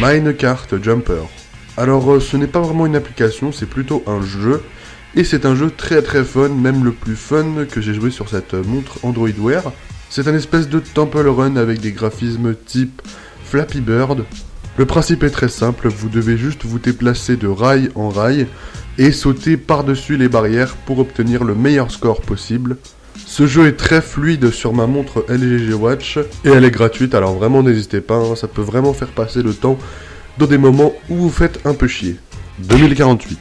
Minecart Jumper. Alors ce n'est pas vraiment une application, c'est plutôt un jeu. Et c'est un jeu très fun, même le plus fun que j'ai joué sur cette montre Android Wear. C'est un espèce de Temple Run avec des graphismes type Flappy Bird. Le principe est très simple, vous devez juste vous déplacer de rail en rail et sauter par-dessus les barrières pour obtenir le meilleur score possible. Ce jeu est très fluide sur ma montre LG G Watch et elle est gratuite, alors vraiment n'hésitez pas, hein, ça peut vraiment faire passer le temps dans des moments où vous faites un peu chier. 2048.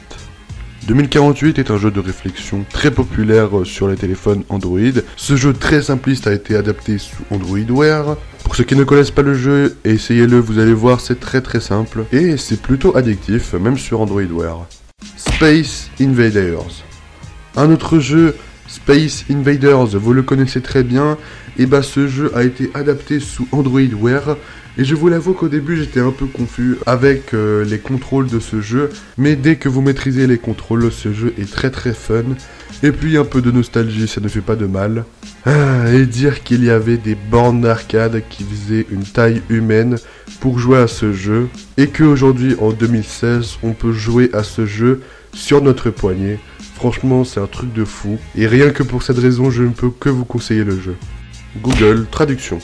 2048 est un jeu de réflexion très populaire sur les téléphones Android. Ce jeu très simpliste a été adapté sous Android Wear. Pour ceux qui ne connaissent pas le jeu, essayez-le, vous allez voir, c'est très simple. Et c'est plutôt addictif, même sur Android Wear. Space Invaders. Un autre jeu, Space Invaders, vous le connaissez très bien. Et bah ce jeu a été adapté sous Android Wear. Et je vous l'avoue qu'au début j'étais un peu confus avec les contrôles de ce jeu, mais dès que vous maîtrisez les contrôles, ce jeu est très fun. Et puis un peu de nostalgie, ça ne fait pas de mal. Et dire qu'il y avait des bornes d'arcade qui faisaient une taille humaine pour jouer à ce jeu, et qu'aujourd'hui en 2016 on peut jouer à ce jeu sur notre poignet. Franchement c'est un truc de fou, et rien que pour cette raison je ne peux que vous conseiller le jeu. Google Traduction.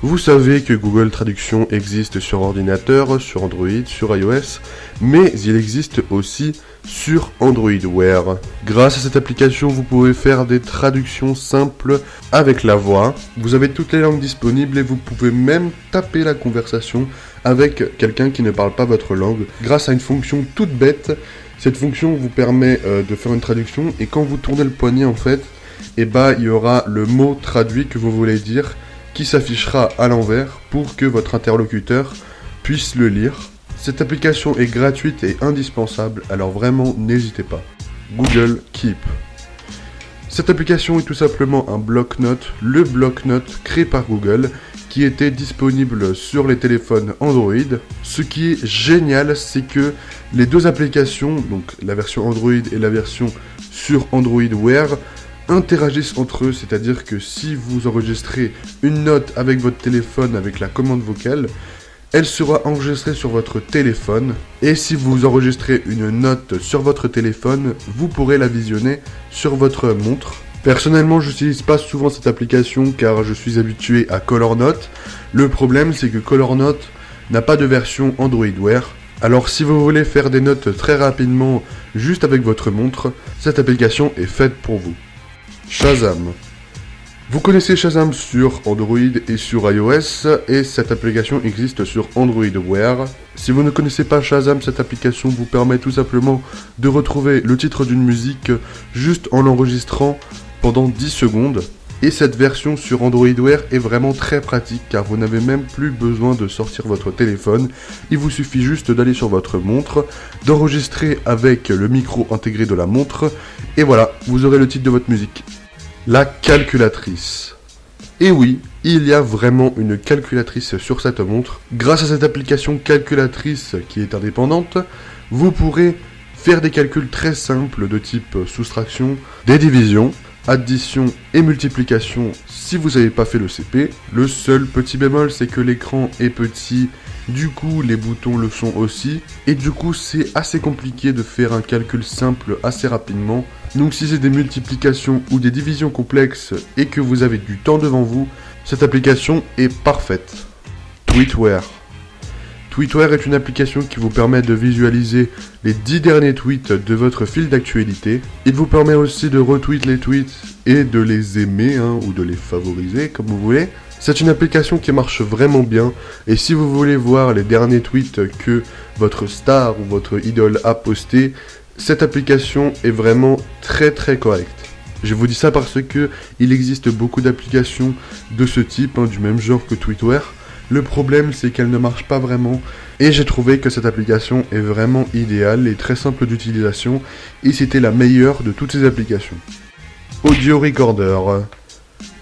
Vous savez que Google Traduction existe sur ordinateur, sur Android, sur iOS, mais il existe aussi sur Android Wear. Grâce à cette application, vous pouvez faire des traductions simples avec la voix. Vous avez toutes les langues disponibles et vous pouvez même taper la conversation avec quelqu'un qui ne parle pas votre langue. Grâce à une fonction toute bête, cette fonction vous permet de faire une traduction et quand vous tournez le poignet en fait, il y aura le mot traduit que vous voulez dire qui s'affichera à l'envers pour que votre interlocuteur puisse le lire. Cette application est gratuite et indispensable, alors vraiment n'hésitez pas. Google Keep. Cette application est tout simplement un bloc-notes, le bloc-notes créé par Google, qui était disponible sur les téléphones Android. Ce qui est génial, c'est que les deux applications, donc la version Android et la version sur Android Wear, interagissent entre eux, c'est-à-dire que si vous enregistrez une note avec votre téléphone avec la commande vocale, elle sera enregistrée sur votre téléphone, et si vous enregistrez une note sur votre téléphone, vous pourrez la visionner sur votre montre. Personnellement, je n'utilise pas souvent cette application car je suis habitué à ColorNote. Le problème, c'est que ColorNote n'a pas de version Android Wear. Alors si vous voulez faire des notes très rapidement juste avec votre montre, cette application est faite pour vous. Shazam. Vous connaissez Shazam sur Android et sur iOS, et cette application existe sur Android Wear. Si vous ne connaissez pas Shazam, cette application vous permet tout simplement de retrouver le titre d'une musique juste en l'enregistrant pendant 10 secondes. Et cette version sur Android Wear est vraiment très pratique car vous n'avez même plus besoin de sortir votre téléphone. Il vous suffit juste d'aller sur votre montre, d'enregistrer avec le micro intégré de la montre, et voilà, vous aurez le titre de votre musique. La calculatrice. Et oui, il y a vraiment une calculatrice sur cette montre. Grâce à cette application calculatrice qui est indépendante, vous pourrez faire des calculs très simples de type soustraction, des divisions, addition et multiplication si vous n'avez pas fait le CP. Le seul petit bémol, c'est que l'écran est petit, du coup les boutons le sont aussi, et du coup c'est assez compliqué de faire un calcul simple assez rapidement. Donc si c'est des multiplications ou des divisions complexes et que vous avez du temps devant vous, cette application est parfaite. Tweetware. Tweetware est une application qui vous permet de visualiser les 10 derniers tweets de votre fil d'actualité. Il vous permet aussi de retweet les tweets et de les aimer ou de les favoriser comme vous voulez. C'est une application qui marche vraiment bien et si vous voulez voir les derniers tweets que votre star ou votre idole a posté, cette application est vraiment très correcte. Je vous dis ça parce que il existe beaucoup d'applications de ce type, du même genre que Tweetware. Le problème, c'est qu'elle ne marche pas vraiment et j'ai trouvé que cette application est vraiment idéale et très simple d'utilisation et c'était la meilleure de toutes ces applications. Audio Recorder.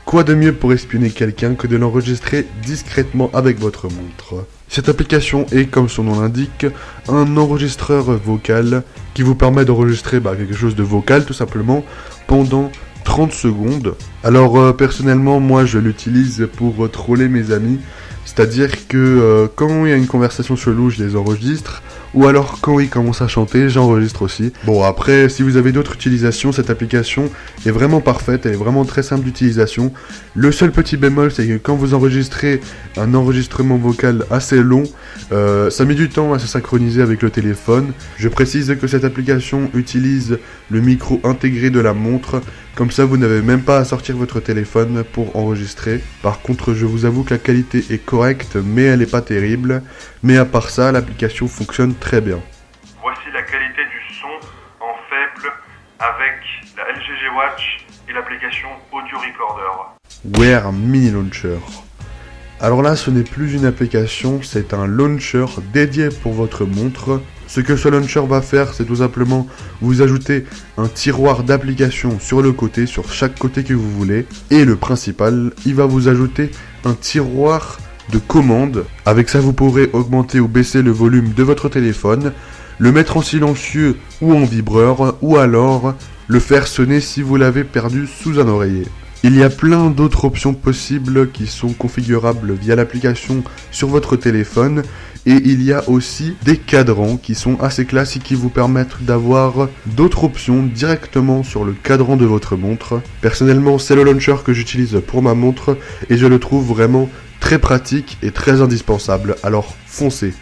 Quoi de mieux pour espionner quelqu'un que de l'enregistrer discrètement avec votre montre? Cette application est, comme son nom l'indique, un enregistreur vocal qui vous permet d'enregistrer quelque chose de vocal tout simplement pendant 30 secondes. Alors personnellement, moi je l'utilise pour troller mes amis C'est-à-dire que quand il y a une conversation chelou, je les enregistre, ou alors quand ils commencent à chanter, j'enregistre aussi. Bon, après, si vous avez d'autres utilisations, cette application est vraiment parfaite, elle est vraiment très simple d'utilisation. Le seul petit bémol, c'est que quand vous enregistrez un enregistrement vocal assez long, ça met du temps à se synchroniser avec le téléphone. Je précise que cette application utilise le micro intégré de la montre, comme ça vous n'avez même pas à sortir votre téléphone pour enregistrer. Par contre, je vous avoue que la qualité est correcte, mais elle n'est pas terrible. Mais à part ça, l'application fonctionne très bien. Voici la qualité du son en faible avec la LG G Watch et l'application Audio Recorder. Wear Mini Launcher. Alors là, ce n'est plus une application, c'est un launcher dédié pour votre montre. Ce que ce launcher va faire, c'est tout simplement vous ajouter un tiroir d'applications sur le côté, sur chaque côté que vous voulez. Et le principal, il va vous ajouter un tiroir de commande. Avec ça, vous pourrez augmenter ou baisser le volume de votre téléphone, le mettre en silencieux ou en vibreur, ou alors le faire sonner si vous l'avez perdu sous un oreiller. Il y a plein d'autres options possibles qui sont configurables via l'application sur votre téléphone, et il y a aussi des cadrans qui sont assez classe et qui vous permettent d'avoir d'autres options directement sur le cadran de votre montre. Personnellement, c'est le launcher que j'utilise pour ma montre et je le trouve vraiment très pratique et très indispensable, alors foncez!